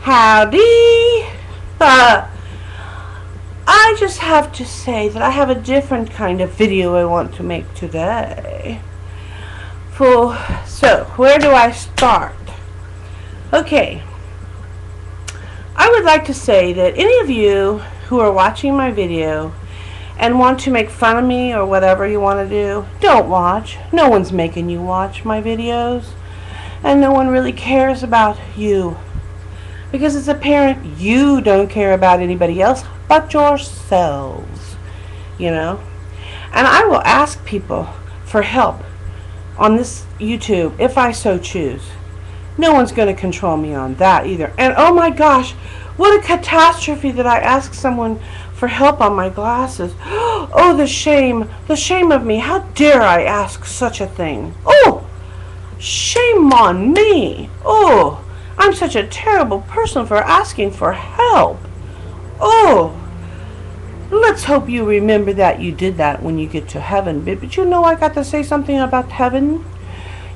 Howdy! I just have to say that I have a different kind of video I want to make today. So, where do I start? Okay. I would like to say that any of you who are watching my video and want to make fun of me or whatever you want to do, don't watch. No one's making you watch my videos. And no one really cares about you. Because it's apparent you don't care about anybody else but yourselves. You know? And I will ask people for help on this YouTube if I so choose. No one's going to control me on that either. And oh my gosh, what a catastrophe that I asked someone for help on my glasses. Oh, the shame of me. How dare I ask such a thing? Oh, shame on me. Oh, I'm such a terrible person for asking for help. Oh, let's hope you remember that you did that when you get to heaven. But you know, I got to say something about heaven.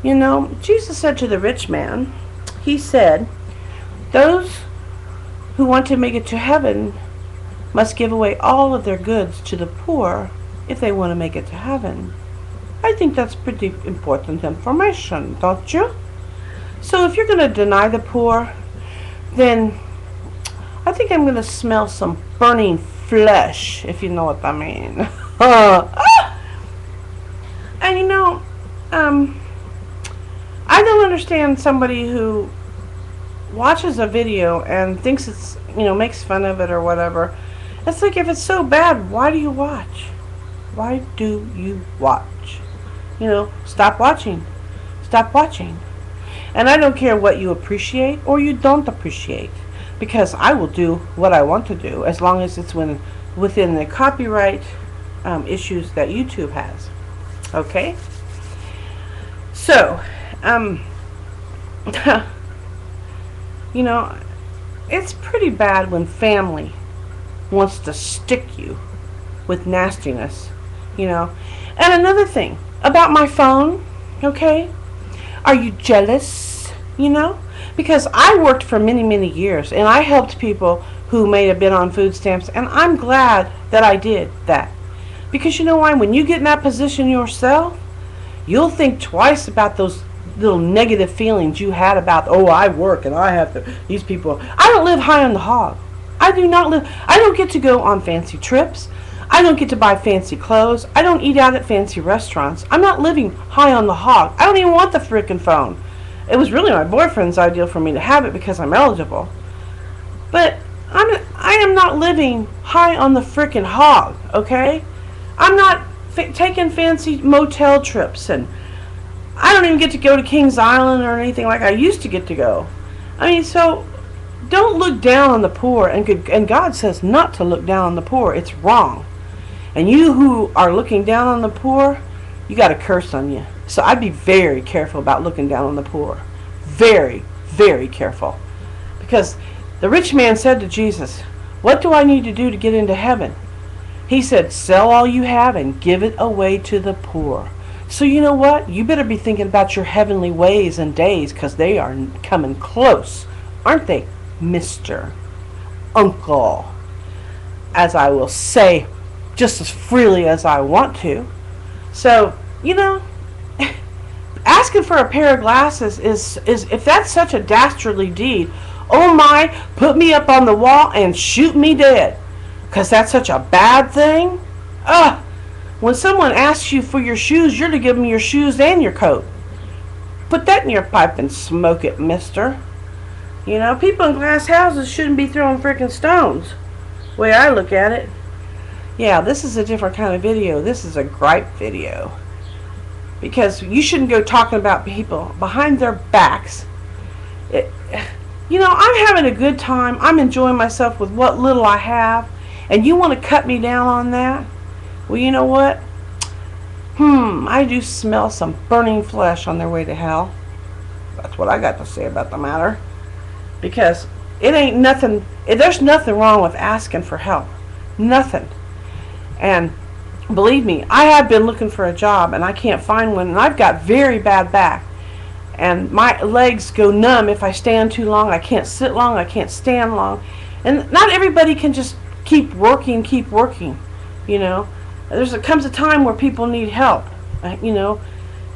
You know, Jesus said to the rich man, he said, those who want to make it to heaven must give away all of their goods to the poor if they want to make it to heaven. I think that's pretty important information, don't you? So if you're going to deny the poor, then I think I'm going to smell some burning flesh, if you know what I mean. And you know, I don't understand somebody who watches a video and thinks it's, you know, makes fun of it or whatever. It's like, if it's so bad, why do you watch? Why do you watch? You know, stop watching. Stop watching. And I don't care what you appreciate or you don't appreciate, because I will do what I want to do as long as it's within the copyright issues that YouTube has. Okay? So, you know, it's pretty bad when family wants to stick you with nastiness, you know. And another thing about my phone, okay? Are you jealous, you know? Because I worked for many, many years, and I helped people who may have been on food stamps, and I'm glad that I did that. Because you know why? When you get in that position yourself, you'll think twice about those little negative feelings you had about, oh, I work and I have to, these people. I don't live high on the hog. I don't get to go on fancy trips. I don't get to buy fancy clothes. I don't eat out at fancy restaurants. I'm not living high on the hog. I don't even want the frickin' phone. It was really my boyfriend's ideal for me to have it because I'm eligible. But I am not living high on the frickin' hog, okay? I'm not taking fancy motel trips, and I don't even get to go to Kings Island or anything like I used to get to go. I mean, so don't look down on the poor, and God says not to look down on the poor. It's wrong. And you who are looking down on the poor, you got a curse on you. So I'd be very careful about looking down on the poor. Very, very careful. Because the rich man said to Jesus, what do I need to do to get into heaven? He said, sell all you have and give it away to the poor. So you know what? You better be thinking about your heavenly ways and days, because they are coming close. Aren't they, Mr. Uncle? As I will say just as freely as I want to. So, you know, asking for a pair of glasses is if that's such a dastardly deed, oh my, put me up on the wall and shoot me dead. Because that's such a bad thing. When someone asks you for your shoes, you're to give them your shoes and your coat. Put that in your pipe and smoke it, mister. You know, people in glass houses shouldn't be throwing frickin' stones. The way I look at it. Yeah, this is a different kind of video. This is a gripe video. Because you shouldn't go talking about people behind their backs. You know, I'm having a good time. I'm enjoying myself with what little I have. And you want to cut me down on that? Well, you know what? I do smell some burning flesh on their way to hell. That's what I got to say about the matter. Because it ain't nothing, there's nothing wrong with asking for help. Nothing. And believe me, I have been looking for a job and I can't find one, and I've got very bad back. and my legs go numb if I stand too long. I can't sit long. I can't stand long. And not everybody can just keep working, you know. Comes a time where people need help, you know.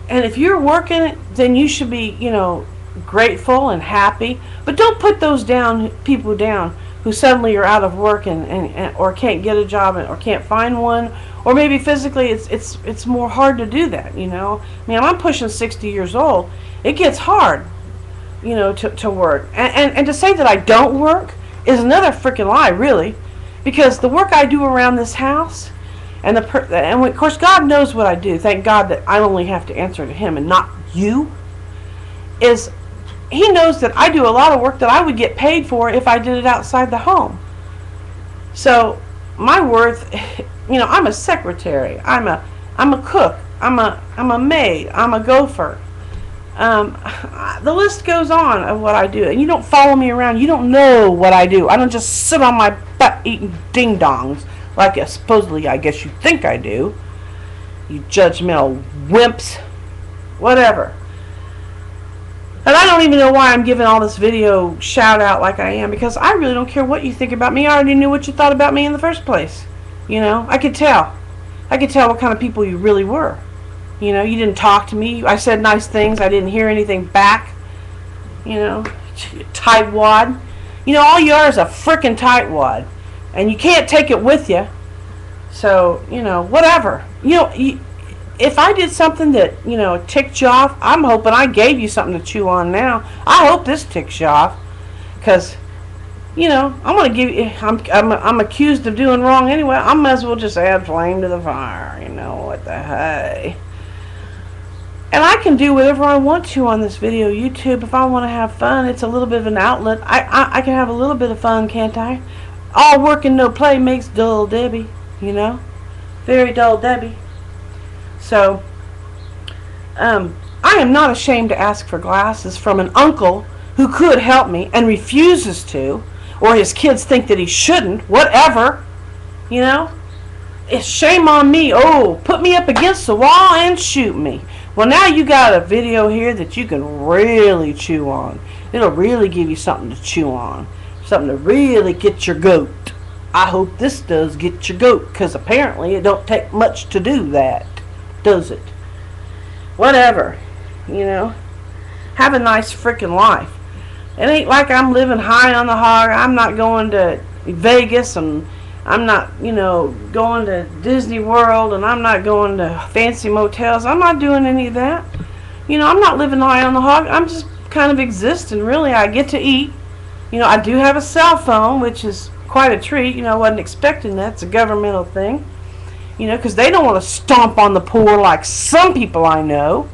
And if you're working, then you should be, you know, grateful and happy. But don't put those people down who suddenly are out of work and or can't get a job or can't find one, or maybe physically it's more hard to do that, you know. I mean, I'm pushing 60 years old. It gets hard, you know, to work. And to say that I don't work is another freaking lie, really, because the work I do around this house, and of course God knows what I do. Thank God that I only have to answer to Him and not you. He knows that I do a lot of work that I would get paid for if I did it outside the home. So my worth, you know, I'm a secretary, I'm a cook, I'm a maid, I'm a gopher. The list goes on of what I do, and you don't follow me around. You don't know what I do. I don't just sit on my butt eating ding dongs like supposedly I guess you think I do. You judgmental wimps, whatever. And I don't even know why I'm giving all this video shout out like I am, because I really don't care what you think about me. I already knew what you thought about me in the first place. You know, I could tell. I could tell what kind of people you really were. You know, you didn't talk to me. I said nice things. I didn't hear anything back. You know, tightwad. You know, all you are is a frickin' tightwad. And you can't take it with you. So, you know, whatever. You know, if I did something that, you know, ticked you off, I'm hoping I gave you something to chew on now. I hope this ticks you off. Because, you know, I'm going to give you, I'm accused of doing wrong anyway. I might as well just add flame to the fire. You know, what the hey. And I can do whatever I want to on this video, YouTube. If I want to have fun, it's a little bit of an outlet. I can have a little bit of fun, can't I? All work and no play makes dull Debbie, you know? Very dull Debbie. So, I am not ashamed to ask for glasses from an uncle who could help me and refuses to, or his kids think that he shouldn't, whatever, you know? It's shame on me. Oh, put me up against the wall and shoot me. Well, now you got a video here that you can really chew on. It'll really give you something to chew on. Something to really get your goat. I hope this does get your goat, because apparently it don't take much to do that, does it? Whatever, you know. Have a nice freaking life. It ain't like I'm living high on the hog. I'm not going to Vegas, and I'm not, you know, going to Disney World, and I'm not going to fancy motels. I'm not doing any of that. You know, I'm not living high on the hog. I'm just kind of existing, really. I get to eat. You know, I do have a cell phone, which is quite a treat. You know, I wasn't expecting that. It's a governmental thing. You know, because they don't want to stomp on the poor like some people I know,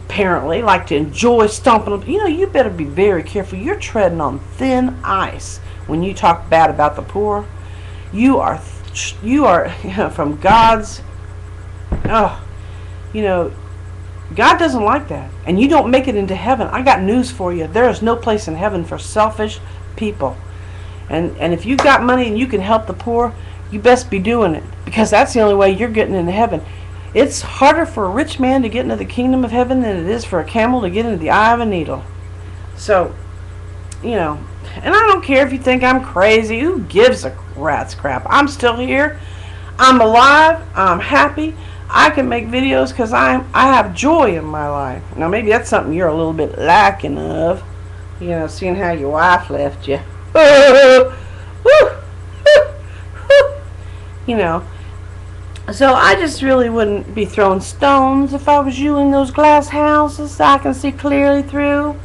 apparently, like to enjoy stomping them. You know, you better be very careful. You're treading on thin ice when you talk bad about the poor. You are you know, from God's, you know, God doesn't like that. And you don't make it into heaven. I got news for you. There is no place in heaven for selfish people. And if you got money and you can help the poor, you best be doing it. Because that's the only way you're getting into heaven. It's harder for a rich man to get into the kingdom of heaven than it is for a camel to get into the eye of a needle. So, you know, and I don't care if you think I'm crazy. Who gives a rat's crap? I'm still here. I'm alive. I'm happy. I can make videos because I have joy in my life. Now, maybe that's something you're a little bit lacking of. You know, seeing how your wife left you. You know. So I just really wouldn't be throwing stones if I was you in those glass houses I can see clearly through.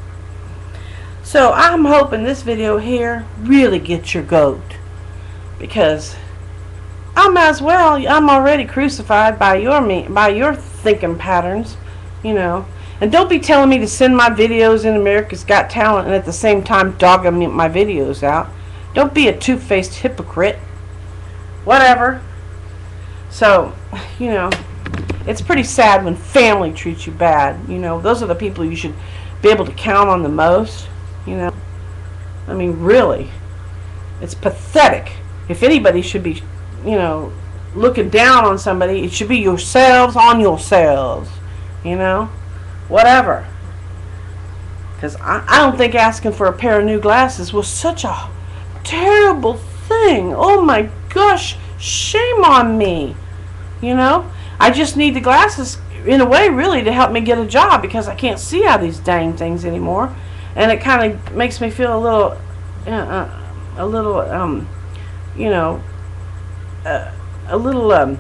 So I'm hoping this video here really gets your goat. Because I might as well. I'm already crucified by your thinking patterns, you know. And don't be telling me to send my videos in America's Got Talent and at the same time dogging my videos out. Don't be a two-faced hypocrite. Whatever. So, you know, it's pretty sad when family treats you bad. You know, those are the people you should be able to count on the most. You know, I mean, really, it's pathetic. If anybody should be, you know, looking down on somebody, it should be yourselves on yourselves. You know, whatever. Because I don't think asking for a pair of new glasses was such a terrible thing. Oh my gosh, shame on me. You know, I just need the glasses in a way really to help me get a job, because I can't see out of these dang things anymore, and it kind of makes me feel a little, you know, a little,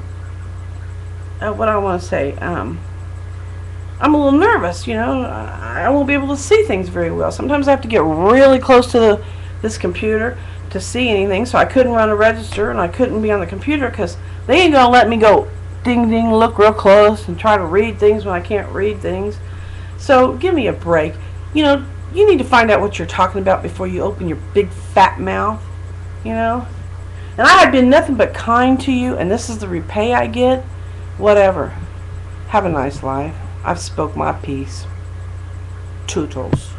what I want to say, I'm a little nervous, you know. I won't be able to see things very well. Sometimes I have to get really close to this computer to see anything, so I couldn't run a register and I couldn't be on the computer because they ain't going to let me go ding ding, look real close and try to read things when I can't read things. So give me a break. You know, you need to find out what you're talking about before you open your big fat mouth, you know. And I have been nothing but kind to you, and this is the repay I get. Whatever. Have a nice life. I've spoke my piece. Toodles.